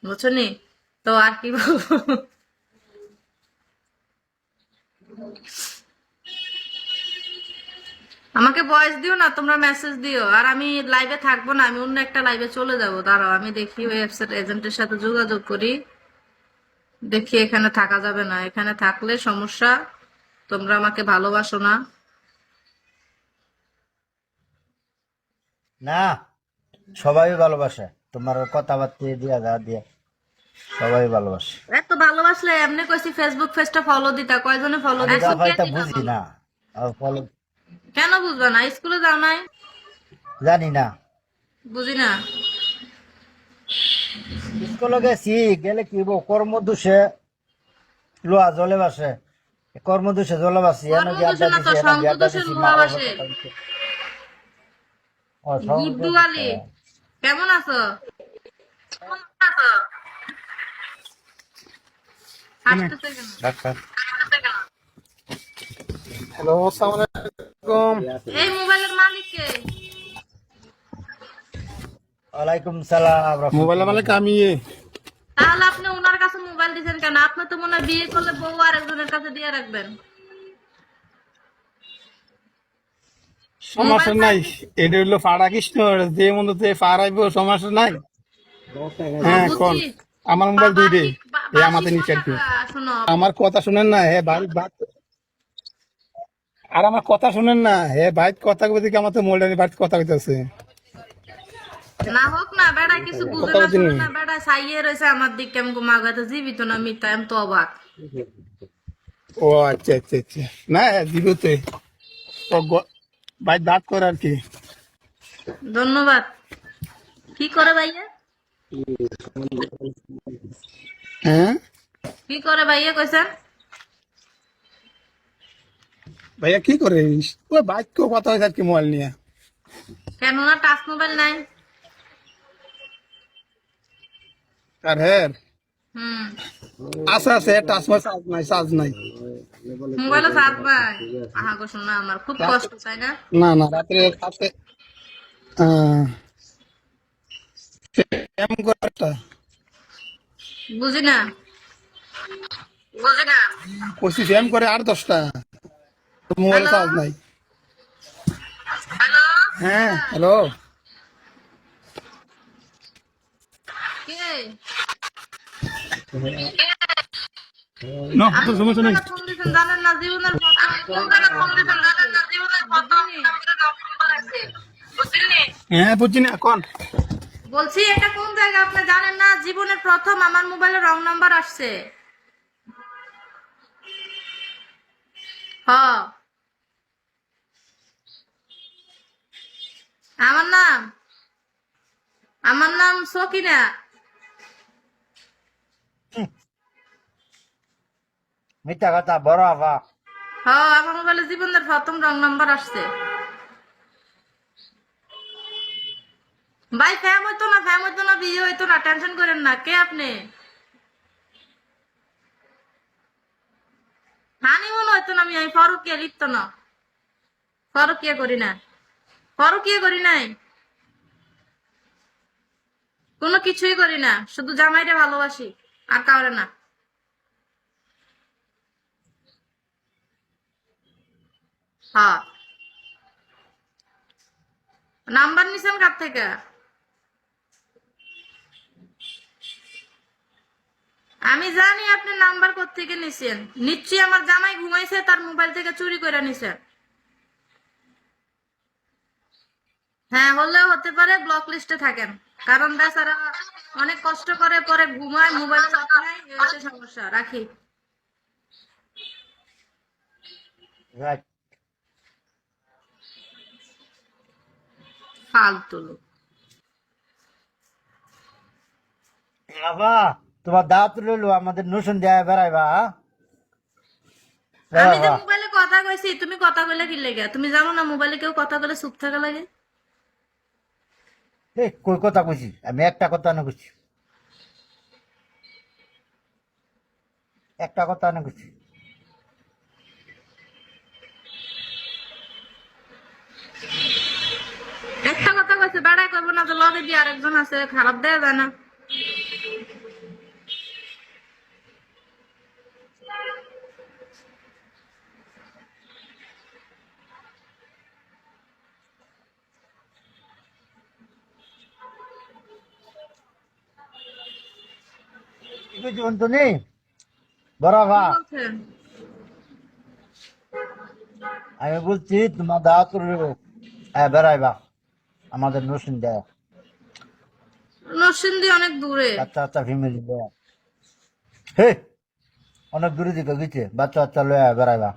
বুঝছো নি? তো আর কি বলবো, আমাকে ভয়েস দিও না, তোমরা মেসেজ দিও। আর আমি লাইভে থাকবো না, আমি অন্য একটা লাইভে চলে যাব। দাঁড়াও, আমি দেখি ওয়েবসাইট এজেন্টের সাথে যোগাযোগ করি। দেখি, এখানে থাকা যাবে না, এখানে থাকলে সমস্যা। তোমরা আমাকে ভালোবাসো না। না, সবাই ভালোবাসে তোমার কথাবার্তা দিয়া যা দিয়া, সবাই ভালোবাসে। এত ভালোবাসলে এমনি কইছি ফেসবুক পেজটা ফলো দিতা, কয়জনে ফলো আমি দিছো? কে হয়তো দিবা বুঝি বলো? না, ফলো কেন বুঝবা না? স্কুলে যাও নাই? জানি না। বুঝি না। স্কুলে গেছি, গেলে কি হবো, কর্মদোষে লোয়া জলে বাসে, কর্মদোষে জলে বাসি, এনে গিয়ে আড্ডা কর্মদোষে না তো, দিছি, এনে গিয়ে আড্ডা সঙ্গদোষে দিছি, মা লোহা বাবার বাসে। কথা বলছি। ও সঙ্গ গুড্ডু দিছে। আলী, কেমন আছো? হাসতেছে কেন? ডাক্তার হ্যালো, আসসালামু আলাইকুম। এই মোবাইলের মালিক কে? ওয়ালাইকুম সালাম মোবাইল মালিক রহমতুল্লাহ। আমি। তাহলে আপনি ওনার কাছে মোবাইল দিচ্ছেন কেন? আপনি তো মনে হয় বিয়ে করলে বউ আর একজনের কাছে দিয়ে রাখবেন। সমস্যা মোবাইল নাই, মালিক। এটা হইলো পাড়া কৃষ্ণ, যে মধ্যে পাড়াইব, সমস্যা নাই। ও হ্যাঁ, কোন বুঝছি। আমার মোবাইল দুইটাই, বাবাসিক এ বাসি আমাদের নিচে আর কি। কথা শোনো। আমার কথা শুনেন না, হ্যাঁ ভাই বাদ, আর আমার কথা শুনেন না, হ্যাঁ ভাই কথা কইতে কি আমার তো মোবাইল ভাই কথা কইতেছে। না হোক না, বেড়া কিছু বুঝে কথা না, কইতে শুনে নেই। না, বেড়া সাইয়ে রয়েছে আমার দিক কেমন মাগাতে, জীবিত না মিথ্যা, আমি তো অবাক। ও আচ্ছা আচ্ছা আচ্ছা, না হ্যাঁ দিবতে তো ভাই বাদ করে আর কি। ধন্যবাদ। কি করে ভাইয়া? হ্যাঁ কি করে ভাইয়া কইছেন? ভাইয়া কি করিস, ওই ভাই কেউ কথা হয়েছে আর কি মোবাইল নিয়ে। কেন না টাচ মোবাইল নাই? আর হ্যাঁ হুম। আছে আছে, টাচ মাছ চার্জ নাই, চার্জ নাই। মোবাইলে চার্জ নাই? আহা গো শোনা, আমার খুব কষ্ট, তাই না? না না, রাত্রে রাতে এমন করে একটা বুঝি না। বুঝি না। কইছি ফ্যাম করে 8-10টা, মোবাইলে হ্যালো। চার্জ নাই। হ্যালো। হ্যাঁ হ্যালো। কে? না তো আপনি কোন সমস্যা নেই। জায়গায় ফোন দিয়েছেন জানেন না? জীবনের প্রথম কোন জায়গায় ফোন দিয়েছেন জানেন না? জীবনের প্রথম আমাদের নম্বর আছে, বুঝলি? হ্যাঁ বুঝছি না এখন। বলছি এটা কোন জায়গা আপনি জানেন না? জীবনের প্রথম আমার মোবাইলে রং নাম্বার আসছে। হ। আমার নাম, আমার নাম সকিনা। মিথ্যা কথা বড় আভা। হ, আমার মোবাইলে জীবনের প্রথম রং নাম্বার আসছে। ভাই ফ্যাম হইতো না, ফ্যাম হইতো না, বিয়ে হইতো না, টেনশন করেন না। কে আপনি? হানিমুন হইতো না, আমি ফরকিয়া লিখতো না। ফরকিয়া করি না, ফরকিয়া করি নাই, কোনো কিছুই করি না, শুধু জামাইরে ভালোবাসি, আর কাউরে না। হ্যাঁ। নাম্বার নিছেন কার থেকে? আমি জানি আপনি নাম্বার কোত্থেকে নিছেন। নিশ্চয়ই আমার জামাই ঘুমাইছে, তার মোবাইল থেকে চুরি করে নিছেন। হ্যাঁ, হলেও হতে পারে, ব্লক লিস্টে থাকেন। কারণ বেচারা অনেক কষ্ট করে, পরে ঘুমায়, মোবাইল চার্জ নাই, এই হচ্ছে সমস্যা। রাখি। রাইট। ফালতু লোক। আভা, তোমার দাওয়াত লইলো, আমাদের নোশন দেয়া বেড়াইবা, আমি যে আভা। মোবাইলে কথা কইছি, তুমি কথা কইলে কি লেগে? তুমি জানো না মোবাইলে কেউ কথা কইলে চুপ থাকা লাগে? এই কই কথা কইছি, আমি একটা কথা না কইছি, একটা কথা না কইছি। একটা কথা কইছে, বেড়াই করবো না তো, লগে দিয়ে আরেকজন আছে, খারাপ দেয়া যায় না। কি জীবন তো নেই বরাবা কি বলছেন? আমি বলছি তোমার দাওয়াত করবে বেড়াইবা আমাদের নসিন দেয় নরসিংদী অনেক দূরে। বাচ্চা বাচ্চা ফ্যামিলি দেয় হে অনেক দূরে দিকে গেছে বাচ্চা বাচ্চা লয়ে বেড়াইবা